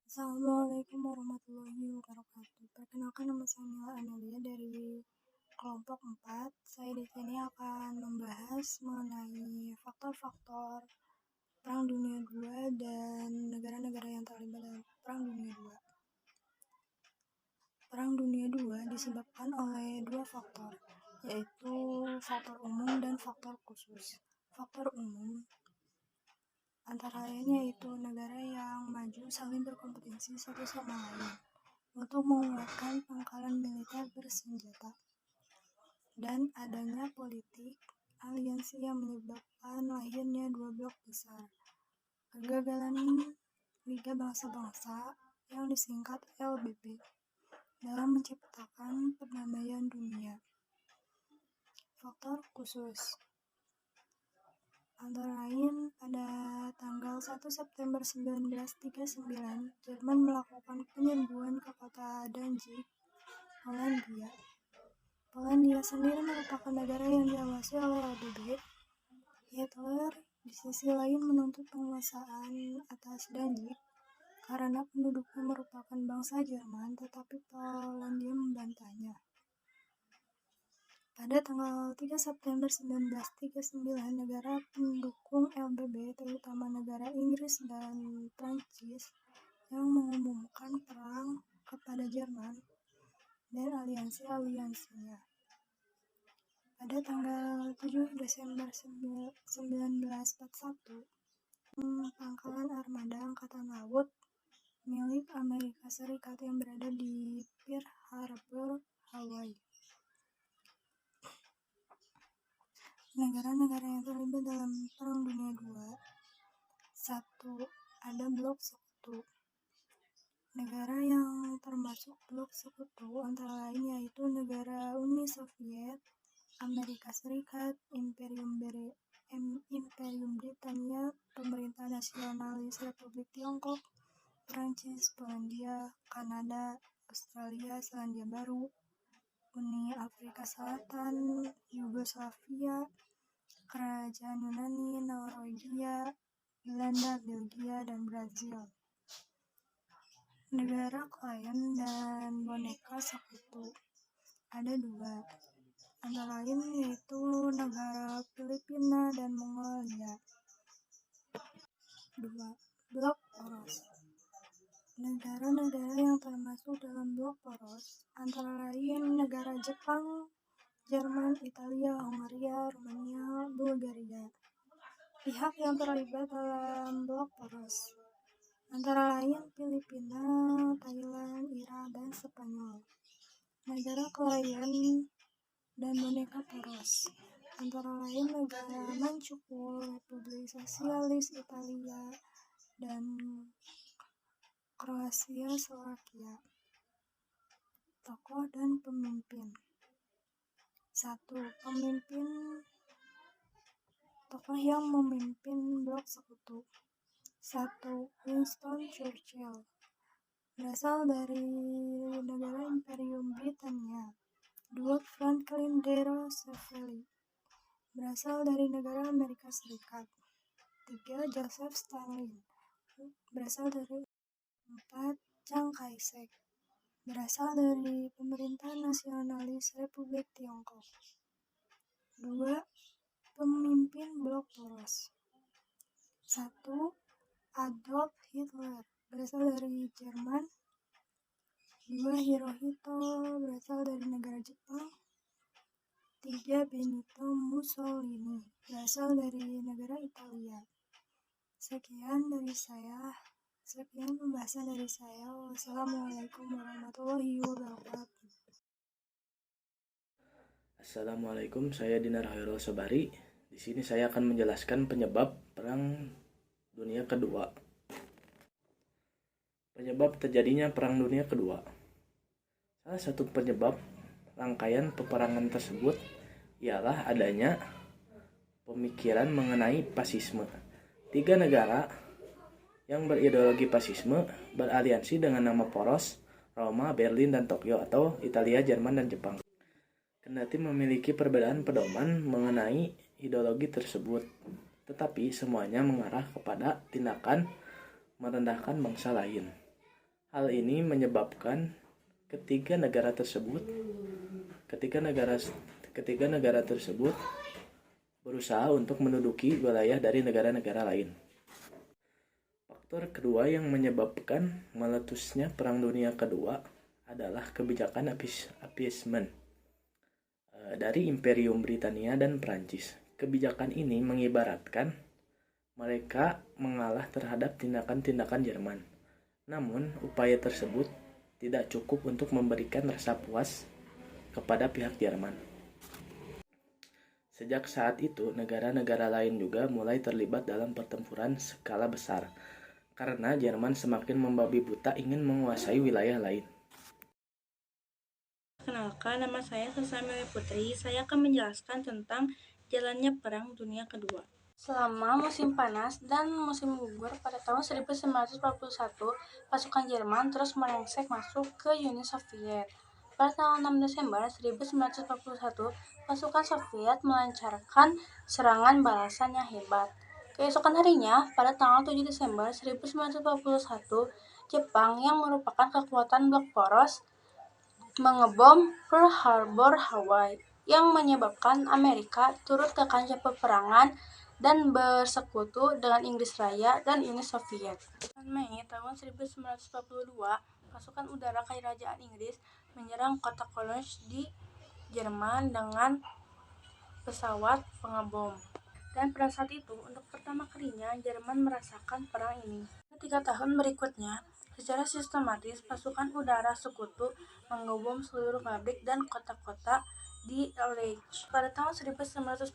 Assalamualaikum warahmatullahi wabarakatuh. Perkenalkan, nama saya Nila Amelia dari kelompok 4. Saya di sini akan membahas mengenai faktor-faktor Perang Dunia II dan negara-negara yang terlibat dalam Perang Dunia II. Perang Dunia II disebabkan oleh dua faktor, yaitu faktor umum dan faktor khusus. Faktor umum antara lain yaitu negara yang maju saling berkompetisi satu sama lain untuk menguatkan pangkalan militer bersenjata, dan adanya politik aliansi yang menyebabkan lahirnya dua blok besar. Kegagalan Liga Bangsa-Bangsa yang disingkat LBB dalam menciptakan perdamaian dunia. Faktor khusus antara lain pada tanggal 1 September 1939, Jerman melakukan penyerbuan ke kota Danzig, Polandia. Polandia sendiri merupakan negara yang diawasi oleh LBB. Hitler di sisi lain menuntut penguasaan atas Danzig karena penduduknya merupakan bangsa Jerman, tetapi Polandia membantahnya. Pada tanggal 3 September 1939, negara pendukung LBB, terutama negara Inggris dan Prancis, yang mengumumkan perang kepada Jerman dan aliansi-aliansinya. Pada tanggal 7 Desember 1941, pangkalan armada Angkatan Laut milik Amerika Serikat yang berada di Pearl Harbor, Hawaii. Negara-negara yang terlibat dalam Perang Dunia II. 1. Ada blok sekutu. Negara yang termasuk blok sekutu antara lain yaitu negara Uni Soviet, Amerika Serikat, Imperium Britania, Pemerintah Nasionalis Republik Tiongkok, Prancis, Polandia, Kanada, Australia, Selandia Baru, Uni Afrika Selatan, Yugoslavia, Kerajaan Yunani, Norwegia, Belanda, Belgia, dan Brazil. Negara klien dan boneka sekutu ada dua, antara lain yaitu negara Filipina dan Mongolia. 2. Blok poros. Negara-negara yang termasuk dalam blok poros antara lain negara Jepang, Jerman, Italia, Hungaria, Rumania, Bulgaria. Pihak yang terlibat dalam blok poros antara lain Filipina, Thailand, Iran, dan Spanyol. Negara klien dan boneka poros antara lain negara Manchukuo, Republik Sosialis Italia, dan Kroasia, Slovakia. Tokoh dan pemimpin. 1. Tokoh yang memimpin blok sekutu. 1. Winston Churchill, berasal dari negara Imperium Britania. 2. Franklin D. Roosevelt, berasal dari negara Amerika Serikat. 3. Joseph Stalin, berasal dari 4. Chiang Kai-shek, berasal dari Pemerintah Nasionalis Republik Tiongkok. 2. Pemimpin blok poros. 1. Adolf Hitler, berasal dari Jerman. 2. Hirohito, berasal dari negara Jepang. 3. Benito Mussolini, berasal dari negara Italia. Sekian pembahasan dari saya. Wassalamualaikum warahmatullahi wabarakatuh. Assalamualaikum, saya Dinar Hairul Sobari. Di sini saya akan menjelaskan penyebab Perang Dunia Kedua. Penyebab terjadinya Perang Dunia Kedua. Salah satu penyebab rangkaian peperangan tersebut ialah adanya pemikiran mengenai fasisme. 3 negara yang berideologi fasisme beraliansi dengan nama poros Roma, Berlin, dan Tokyo atau Italia, Jerman, dan Jepang. Kendati memiliki perbedaan pedoman mengenai ideologi tersebut, tetapi semuanya mengarah kepada tindakan merendahkan bangsa lain. Hal ini menyebabkan ketiga negara tersebut berusaha untuk menduduki wilayah dari negara-negara lain. Faktor kedua yang menyebabkan meletusnya Perang Dunia Kedua adalah kebijakan appeasement dari Imperium Britania dan Prancis. Kebijakan ini mengibaratkan mereka mengalah terhadap tindakan-tindakan Jerman. Namun, upaya tersebut tidak cukup untuk memberikan rasa puas kepada pihak Jerman. Sejak saat itu, negara-negara lain juga mulai terlibat dalam pertempuran skala besar, karena Jerman semakin membabi buta ingin menguasai wilayah lain. Perkenalkan, nama saya Salsabila Putri. Saya akan menjelaskan tentang jalannya Perang Dunia Kedua. Selama musim panas dan musim gugur pada tahun 1941, pasukan Jerman terus melengsek masuk ke Uni Soviet. Pada tanggal 6 Desember 1941, pasukan Soviet melancarkan serangan balasan yang hebat. Keesokan harinya, pada tanggal 7 Desember 1941, Jepang yang merupakan kekuatan blok poros mengebom Pearl Harbor, Hawaii, yang menyebabkan Amerika turut ke kancah peperangan dan bersekutu dengan Inggris Raya dan Uni Soviet. Mei tahun 1942, pasukan udara Kerajaan Inggris menyerang kota Cologne di Jerman dengan pesawat pengebom. Dan pada saat itu, untuk pertama kalinya Jerman merasakan perang ini. 3 tahun berikutnya, secara sistematis pasukan udara sekutu mengebom seluruh pabrik dan kota-kota di Reich. Pada tahun 1945,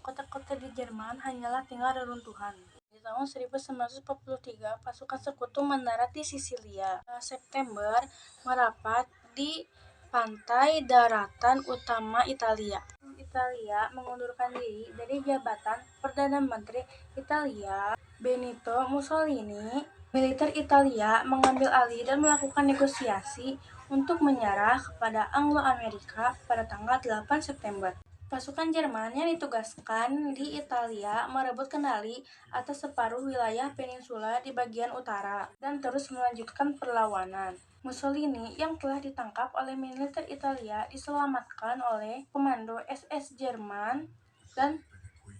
kota-kota di Jerman hanyalah tinggal reruntuhan. Di tahun 1943, pasukan sekutu mendarat di Sisilia. September, merapat di pantai daratan utama Italia. Italia mengundurkan diri dari jabatan Perdana Menteri Italia Benito Mussolini. Militer Italia mengambil alih dan melakukan negosiasi untuk menyerah kepada Anglo-Amerika pada tanggal 8 September. Pasukan Jerman yang ditugaskan di Italia merebut kendali atas separuh wilayah peninsula di bagian utara dan terus melanjutkan perlawanan. Mussolini yang telah ditangkap oleh militer Italia diselamatkan oleh komando SS Jerman dan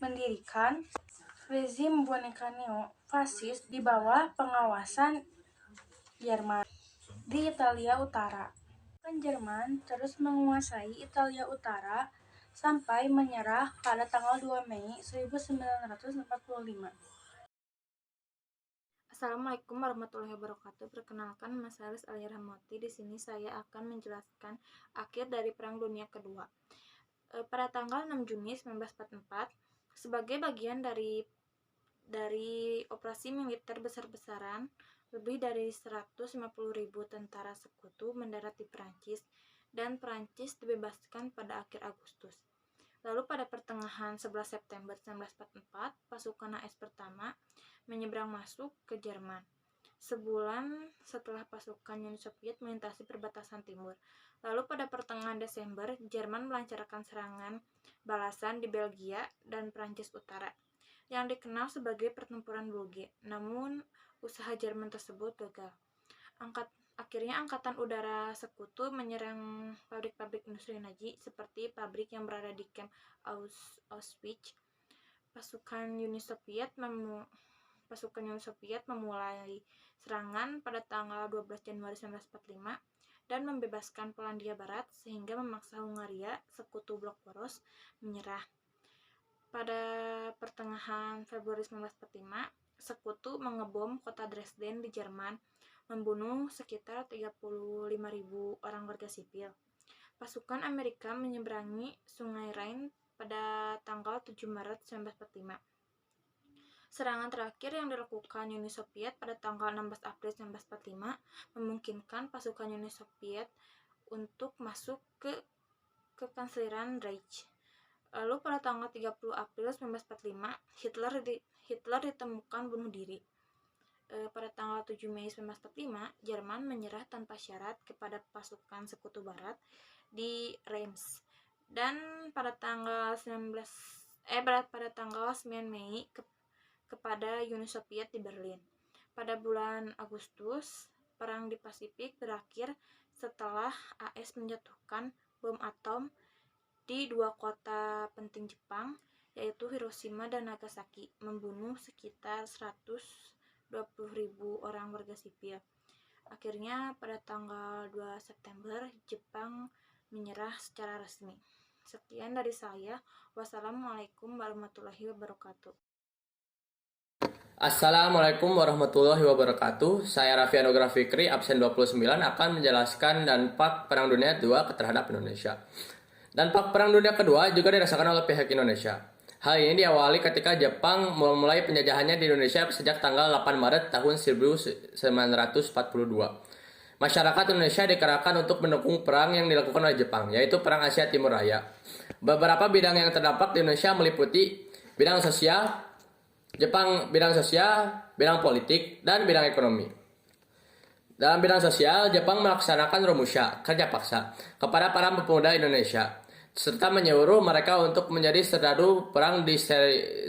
mendirikan rezim Buonanno fasis di bawah pengawasan Jerman di Italia Utara. Pasukan Jerman terus menguasai Italia Utara sampai menyerah pada tanggal 2 Mei 1945. Assalamualaikum warahmatullahi wabarakatuh. Perkenalkan, nama saya Alis Alia Rahmawati. Di sini saya akan menjelaskan akhir dari Perang Dunia Kedua. Pada tanggal 6 Juni 1944, sebagai bagian dari operasi militer besar-besaran, lebih dari 150.000 tentara sekutu mendarat di Prancis, dan Prancis dibebaskan pada akhir Agustus. Lalu pada pertengahan 11 September 1944, pasukan AS pertama menyeberang masuk ke Jerman, sebulan setelah pasukan Uni Soviet melintasi perbatasan timur. Lalu pada pertengahan Desember, Jerman melancarkan serangan balasan di Belgia dan Prancis Utara, yang dikenal sebagai pertempuran Bulge. Namun, usaha Jerman tersebut gagal. Akhirnya Angkatan Udara Sekutu menyerang pabrik-pabrik industri Nazi seperti pabrik yang berada di kamp Auschwitz. Pasukan Uni Soviet memulai serangan pada tanggal 12 Januari 1945 dan membebaskan Polandia Barat, sehingga memaksa Hungaria, sekutu blok poros, menyerah. Pada pertengahan Februari 1945, sekutu mengebom kota Dresden di Jerman, membunuh sekitar 35.000 orang warga sipil. Pasukan Amerika menyeberangi Sungai Rhine pada tanggal 7 Maret 1945. Serangan terakhir yang dilakukan Uni Soviet pada tanggal 16 April 1945 memungkinkan pasukan Uni Soviet untuk masuk ke Kansliran Reich. Lalu pada tanggal 30 April 1945, Hitler ditemukan bunuh diri. Pada tanggal 7 Mei 1945, Jerman menyerah tanpa syarat kepada pasukan Sekutu Barat di Reims. Dan pada tanggal 9 Mei kepada Uni Soviet di Berlin. Pada bulan Agustus Perang di Pasifik berakhir setelah AS menjatuhkan bom atom di dua kota penting Jepang, yaitu Hiroshima dan Nagasaki, membunuh sekitar 120.000 orang warga sipil. Akhirnya pada tanggal 2 September, Jepang menyerah secara resmi. Sekian dari saya. Wassalamualaikum warahmatullahi wabarakatuh. Assalamualaikum warahmatullahi wabarakatuh. Saya Raffi Anugrah Fikri, absen 29, akan menjelaskan dampak Perang Dunia II terhadap Indonesia. Dampak Perang Dunia Kedua juga dirasakan oleh pihak Indonesia. Hal ini diawali ketika Jepang memulai penjajahannya di Indonesia sejak tanggal 8 Maret tahun 1942. Masyarakat Indonesia dikerahkan untuk mendukung perang yang dilakukan oleh Jepang, yaitu Perang Asia Timur Raya. Beberapa bidang yang terdampak di Indonesia meliputi bidang sosial, bidang politik, dan bidang ekonomi. Dalam bidang sosial, Jepang melaksanakan rumusha, kerja paksa, kepada para pemuda Indonesia, serta menyuruh mereka untuk menjadi serdadu perang di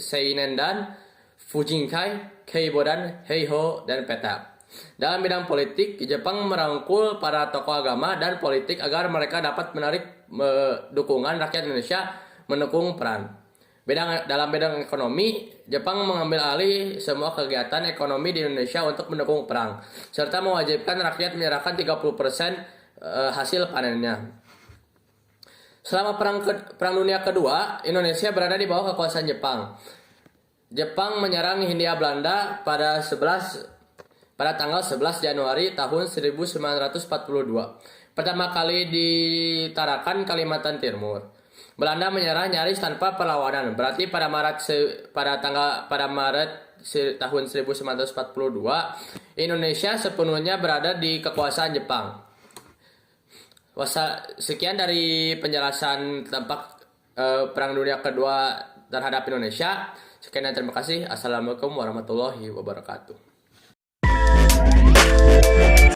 Seinendan, Fujinkai, Keibodan, Heiho, dan Peta. Dalam bidang politik, Jepang merangkul para tokoh agama dan politik agar mereka dapat menarik dukungan rakyat Indonesia mendukung perang. Dalam bidang ekonomi, Jepang mengambil alih semua kegiatan ekonomi di Indonesia untuk mendukung perang, serta mewajibkan rakyat menyerahkan 30% hasil panennya. Selama Perang Dunia Kedua, Indonesia berada di bawah kekuasaan Jepang. Jepang menyerang Hindia Belanda pada tanggal 11 Januari tahun 1942. Pertama kali di Tarakan, Kalimantan Timur. Belanda menyerah nyaris tanpa perlawanan. Berarti pada Maret tahun 1942, Indonesia sepenuhnya berada di kekuasaan Jepang. Sekian dari penjelasan dampak Perang Dunia Kedua terhadap Indonesia. Sekian dan terima kasih. Assalamualaikum warahmatullahi wabarakatuh.